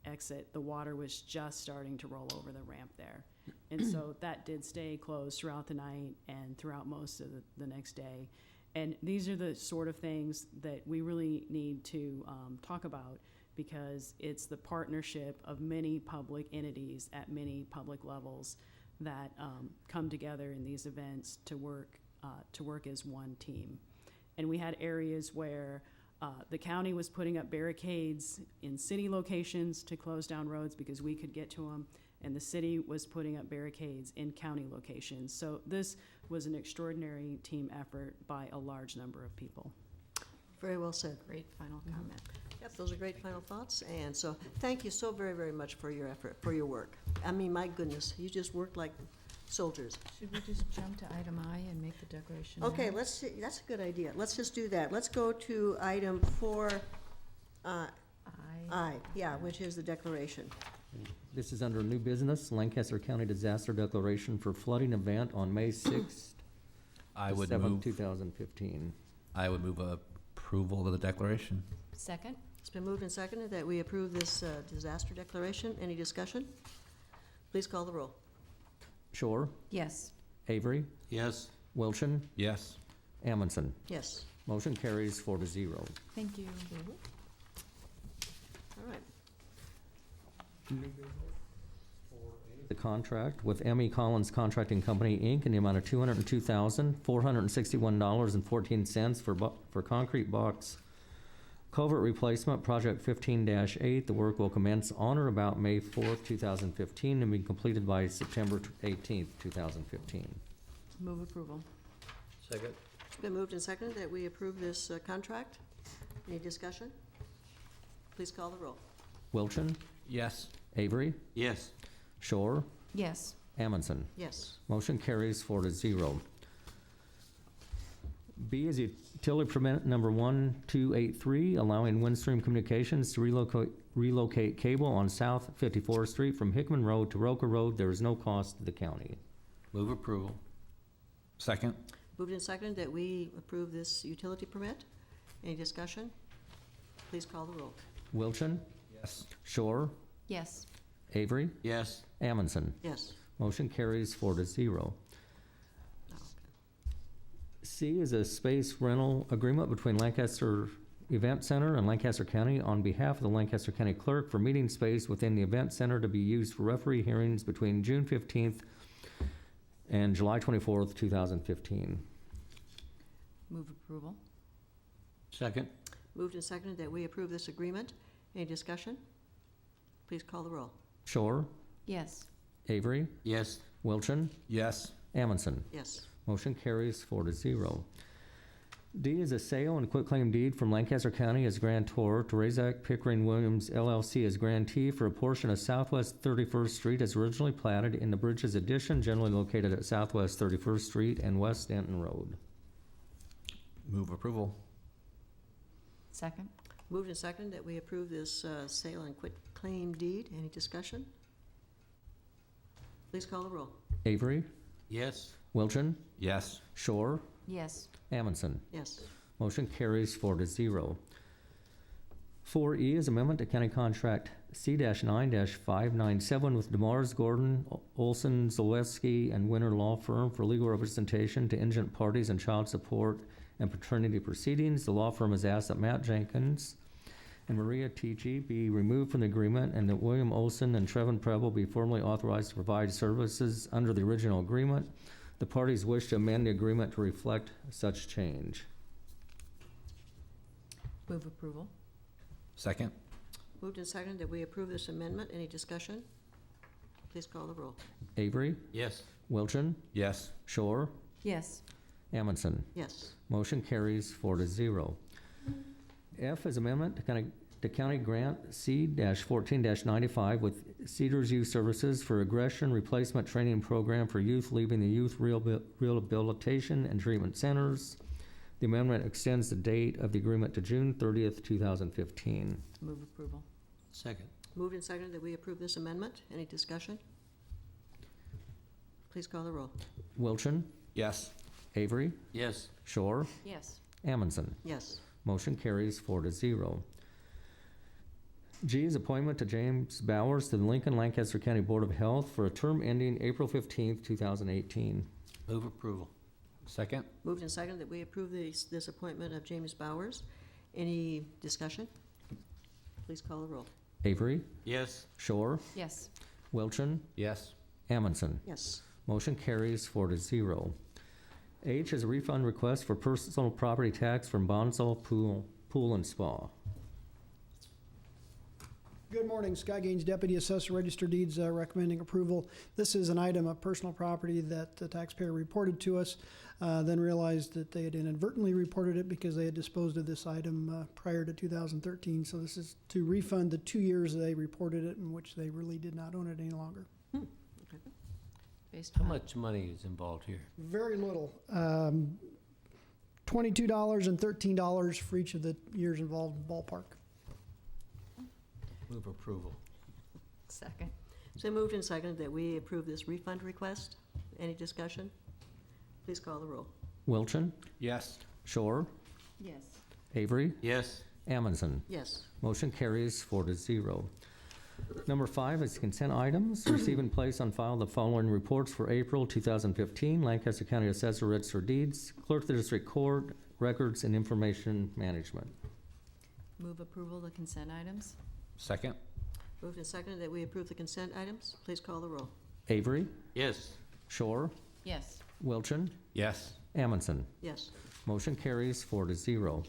exit, the water was just starting to roll over the ramp there. And so that did stay closed throughout the night and throughout most of the next day. And these are the sort of things that we really need to talk about, because it's the partnership of many public entities at many public levels that come together in these events to work as one team. And we had areas where the county was putting up barricades in city locations to close down roads because we could get to them, and the city was putting up barricades in county locations. So this was an extraordinary team effort by a large number of people. Very well said. Great final comment. Yep, those are great final thoughts. And so thank you so very, very much for your effort, for your work. I mean, my goodness, you just worked like soldiers. Should we just jump to item I and make the declaration Okay, now? let's see, that's a good idea. Let's just do that. Let's go to item 4I, yeah, which is the declaration. This is under new business, Lancaster County Disaster Declaration for Flooding Event on May 6th I to would 7th, move, 2015. I would move approval of the declaration. Second? It's been moved and seconded that we approve this disaster declaration. Any discussion? Please call the roll. Shore, Yes. Avery, Yes. Wilchin, Yes. Amundson. Yes, Motion carries 4-0. Thank you. all right. The contract with M.E. Collins Contracting Company, Inc. in the amount of $202,461.14 for concrete box culvert replacement, Project 15-8. The work will commence on or about May 4th, 2015, and be completed by September 18th, 2015. Move approval. Second. It's been moved and seconded that we approve this contract. Any discussion? Please call the roll. Wilchin, Yes. Avery, Yes. Shore, Yes. Amundson. Yes. Motion carries 4-0. B is utility permit number 1283, allowing Windstream Communications to relocate cable on South 54th Street from Hickman Road to Roca Road. There is no cost to the county. Move approval. Second? Moved and seconded that we approve this utility permit. Any discussion? Please call the roll. Wilchin, Yes. Shore, Yes. Avery, Yes. Amundson. Yes. Motion carries 4-0. C is a space rental agreement between Lancaster Event Center and Lancaster County on behalf of the Lancaster County Clerk for meeting space within the event center to be used for referee hearings between June 15th and July 24th, 2015. Move approval. Second. Moved and seconded that we approve this agreement. Any discussion? Please call the roll. Shore, Yes. Avery, Yes. Wilchin, Yes. Amundson. Yes. Motion carries 4-0. D is a sale and quitclaim deed from Lancaster County as grantor to Razak Pickering Williams LLC as grantee for a portion of Southwest 31st Street as originally platted in the Bridges addition generally located at Southwest 31st Street and West Stanton Road. Move approval. Second? Moved and seconded that we approve this sale and quitclaim deed. Any discussion? Please call the roll. Avery, Yes. Wilchin, Yes. Shore, Yes. Amundson. Yes. Motion carries 4-0. 4E is amendment to county contract C-9-597 with DeMars, Gordon, Olson, Zaleski, and Winter Law Firm for legal representation to indigent parties in child support and paternity proceedings. The law firm has asked that Matt Jenkins and Maria T.G. be removed from the agreement and that William Olson and Trevin Preble be formally authorized to provide services under the original agreement. The parties wish to amend the agreement to reflect such change. Move approval? Second. Moved and seconded that we approve this amendment. Any discussion? Please call the roll. Avery, Yes. Wilchin, Yes. Shore, Yes. Amundson. Yes. Motion carries 4-0. F is amendment to county grant C-14-95 with Cedars Youth Services for aggression replacement training program for youth leaving the youth rehabilitation and treatment centers. The amendment extends the date of the agreement to June 30th, 2015. Move approval? Second. Moved and seconded that we approve this amendment. Any discussion? Please call the roll. Wilchin, Yes. Avery, Yes. Shore, Yes. Amundson. Yes. Motion carries 4-0. G is appointment to James Bowers to the Lincoln Lancaster County Board of Health for a term ending April 15th, 2018. Move approval. Second. Moved and seconded that we approve this appointment of James Bowers. Any discussion? Please call the roll. Avery, Yes. Shore, Yes. Wilchin, Yes. Amundson. Yes. Motion carries 4-0. H is a refund request for personal property tax from Bonsall Pool and Spa. Good morning, Scott Gaines, Deputy Assessor, Register Deeds, recommending approval. This is an item of personal property that the taxpayer reported to us, then realized that they had inadvertently reported it because they had disposed of this item prior to 2013. So this is to refund the 2 years they reported it in which they really did not own it any longer. Based How on? much money is involved here? Very little. $22 and $13 for each of the years involved in ballpark. Move approval. Second? So moved and seconded that we approve this refund request. Any discussion? Please call the roll. Wilchin, Yes. Shore, Yes. Avery, Yes. Amundson. Yes. Motion carries 4-0. Number 5 is consent items. Receive and place on file the following reports for April 2015. Lancaster County Assessor, Register Deeds, Clerk of the District Court, Records and Information Management. Move approval of the consent items? Second. Moved and seconded that we approve the consent items. Please call the roll. Avery, Yes. Shore, Yes. Wilchin, Yes. Amundson. Yes. Motion carries 4-0.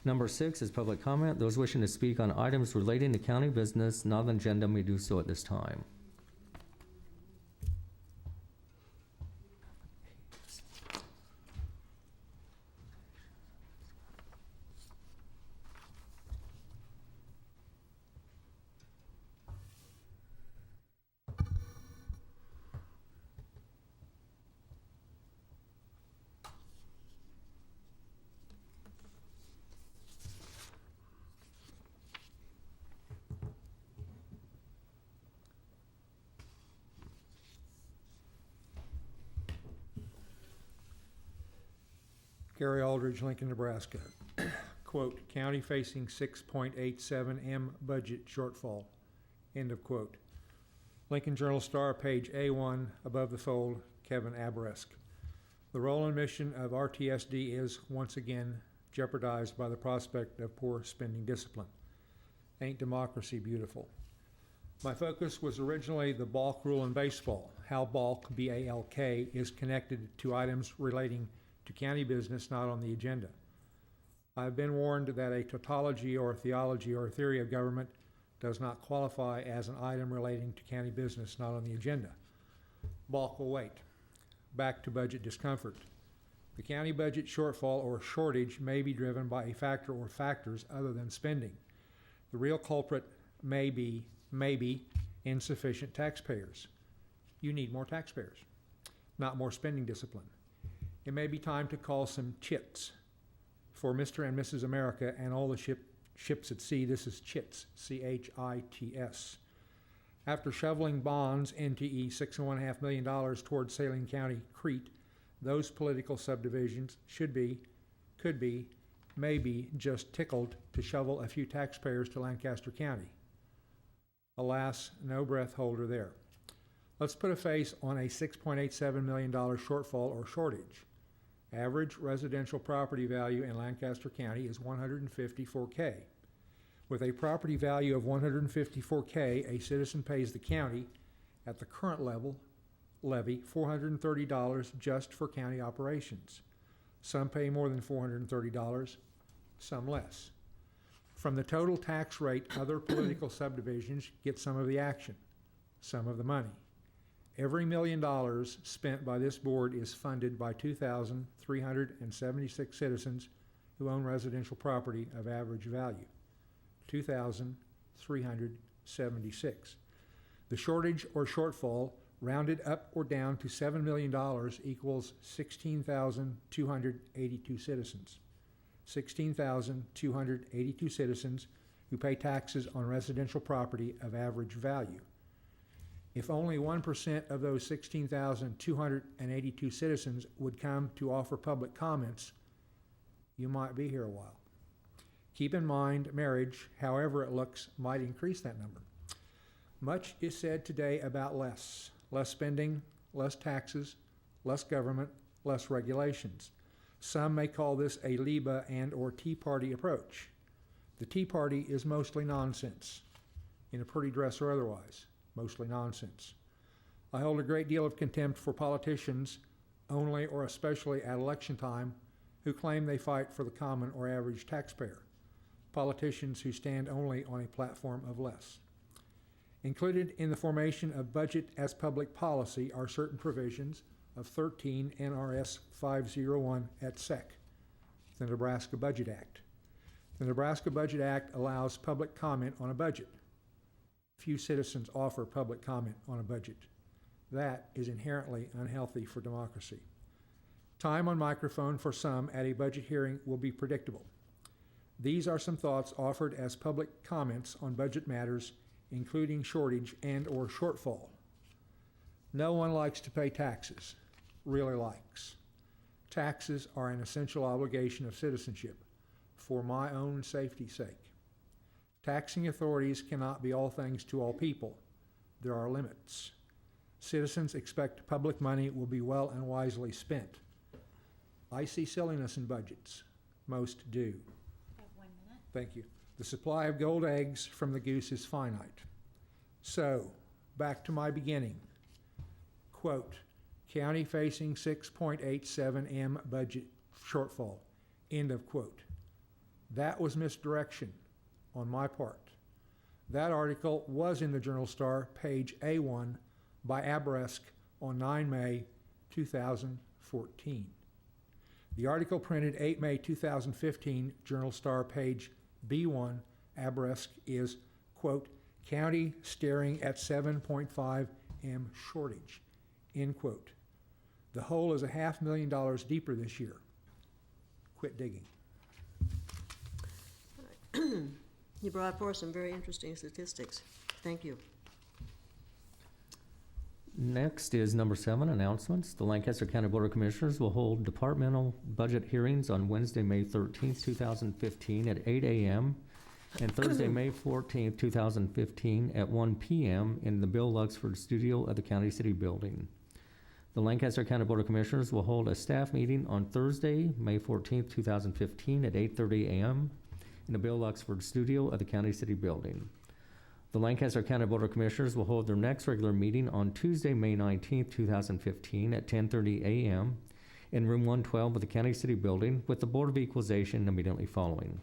Number 6 is public comment. Those wishing to speak on items relating to county business not on the agenda may do so at this time. Gary Aldridge, Lincoln, Nebraska. Quote, county facing 6.87 M budget shortfall, end of quote. Lincoln Journal Star, page A1, above the fold, Kevin Abresk. The role and mission of RTSD is, once again, jeopardized by the prospect of poor spending discipline. Ain't democracy beautiful? My focus was originally the balk rule in baseball, how balk, B-A-L-K, is connected to items relating to county business not on the agenda. I've been warned that a tautology or theology or theory of government does not qualify as an item relating to county business not on the agenda. Balk will wait. Back to budget discomfort. The county budget shortfall or shortage may be driven by a factor or factors other than spending. The real culprit may be insufficient taxpayers. You need more taxpayers, not more spending discipline. It may be time to call some chits. For Mr. and Mrs. America and all the ships at sea, this is chits, C-H-I-T-S. After shoveling bonds, NTE $6.5 million towards Saline County, Crete, those political subdivisions could be, maybe just tickled to shovel a few taxpayers to Lancaster County. Alas, no breath holder there. Let's put a face on a $6.87 million shortfall or shortage. Average residential property value in Lancaster County is $154K. With a property value of $154K, a citizen pays the county, at the current levy, $430 just for county operations. Some pay more than $430, some less. From the total tax rate, other political subdivisions get some of the action, some of the money. Every $1 million spent by this board is funded by 2,376 citizens who own residential property of average value. 2,376. The shortage or shortfall, rounded up or down to $7 million, equals 16,282 citizens. 16,282 citizens who pay taxes on residential property of average value. If only 1% of those 16,282 citizens would come to offer public comments, you might be here a while. Keep in mind, marriage, however it looks, might increase that number. Much is said today about less spending, less taxes, less government, less regulations. Some may call this a LIBA and or Tea Party approach. The Tea Party is mostly nonsense, in a pretty dress or otherwise, mostly nonsense. I hold a great deal of contempt for politicians, only or especially at election time, who claim they fight for the common or average taxpayer. Politicians who stand only on a platform of less. Included in the formation of budget as public policy are certain provisions of 13 NRS 501 et sec, the Nebraska Budget Act. The Nebraska Budget Act allows public comment on a budget. Few citizens offer public comment on a budget. That is inherently unhealthy for democracy. Time on microphone for some at a budget hearing will be predictable. These are some thoughts offered as public comments on budget matters, including shortage and or shortfall. No one likes to pay taxes, really likes. Taxes are an essential obligation of citizenship, for my own safety's sake. Taxing authorities cannot be all things to all people. There are limits. Citizens expect public money will be well and wisely spent. I see silliness in budgets. Most do. I have 1 minute. Thank you. The supply of gold eggs from the goose is finite. So, back to my beginning. Quote, county facing 6.87 M budget shortfall. End of quote. That was misdirection on my part. That article was in the Journal Star, page A1, by Abresk on 9 May 2014. The article printed 8 May 2015, Journal Star, page B1, Abresk, is, quote, county staring at 7.5 M shortage, end quote. The hole is $500,000 deeper this year. Quit digging. You brought forth some very interesting statistics. Thank you. Next is number 7, announcements. The Lancaster County Board of Commissioners will hold departmental budget hearings on Wednesday, May 13th, 2015 at 8 a.m. and Thursday, May 14th, 2015 at 1 p.m. in the Bill Luxford studio of the County City Building. The Lancaster County Board of Commissioners will hold a staff meeting on Thursday, May 14th, 2015 at 8:30 a.m. in the Bill Luxford studio of the County City Building. The Lancaster County Board of Commissioners will hold their next regular meeting on Tuesday, May 19th, 2015 at 10:30 a.m. in room 112 of the County City Building with the Board of Equalization immediately following.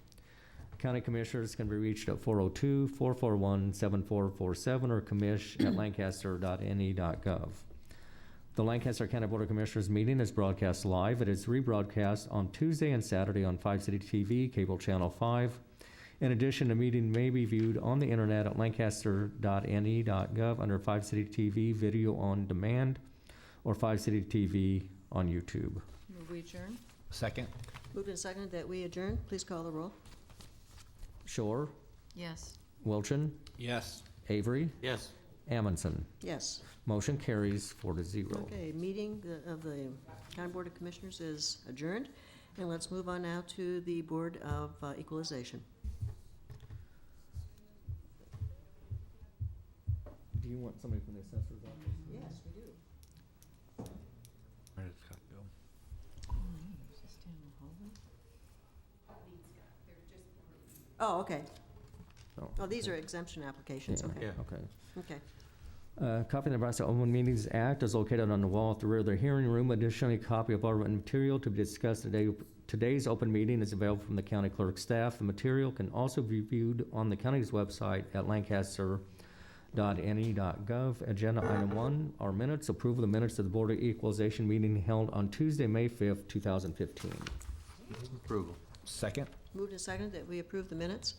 County Commissioners can be reached at 402-441-7447 or commish@lancaster.ne.gov. The Lancaster County Board of Commissioners meeting is broadcast live. It is rebroadcast on Tuesday and Saturday on 5 City TV, cable channel 5. In addition, the meeting may be viewed on the internet at lancaster.ne.gov under 5 City TV Video on Demand or 5 City TV on YouTube. Move we adjourn? Second? Moved and seconded that we adjourn. Please call the roll. Shore, Yes. Wilchin, Yes. Avery, Yes. Amundson. Yes. Motion carries 4-0. Okay, meeting of the County Board of Commissioners is adjourned. And let's move on now to the Board of Equalization. Do you want somebody from the assessor's office? Yes, we do. Where did Scott go? Oh, okay. Oh, Oh, these are exemption applications, okay. Yeah. Okay. Okay. Copy of the Nebraska Open Meetings Act is located on the wall at the rear of the hearing room. Additionally, a copy of all written material to be discussed today. Today's open meeting is available from the county clerk staff. The material can also be viewed on the county's website at lancaster.ne.gov. Agenda item 1 are minutes. Approval of the minutes of the Board of Equalization meeting held on Tuesday, May 5th, 2015. Approval. Second? Moved and seconded that we approve the minutes.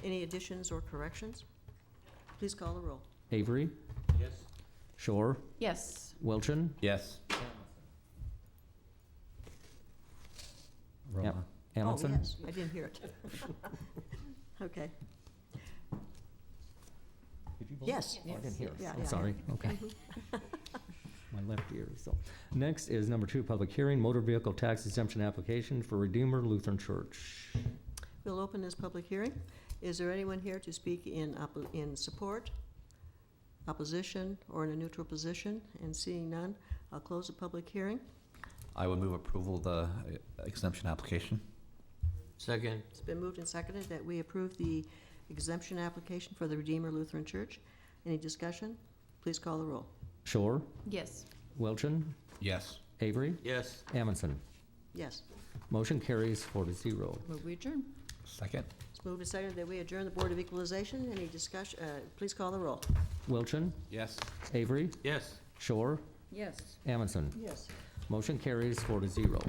Any additions or corrections? Please call the roll. Avery, Yes. Shore, Yes. Wilchin, Yes. Yep. Oh, Amundson. yes, I didn't hear it. Okay. Did you vote? Yes. Oh, I didn't hear. Yeah, I'm yeah. sorry. Okay. My left ear. So, next is number 2, public hearing, motor vehicle tax exemption application for Redeemer Lutheran Church. We'll open this public hearing. Is there anyone here to speak in support, opposition, or in a neutral position? And seeing none, I'll close the public hearing. I would move approval of the exemption application. Second. It's been moved and seconded that we approve the exemption application for the Redeemer Lutheran Church. Any discussion? Please call the roll. Shore, Yes. Wilchin, Yes. Avery, Yes. Amundson. Yes. Motion carries 4-0. Move we adjourn? Second? It's moved and seconded that we adjourn the Board of Equalization. Any discussion? Please call the roll. Wilchin, Yes. Avery, Yes. Shore, Yes. Amundson. Yes. Motion carries 4-0.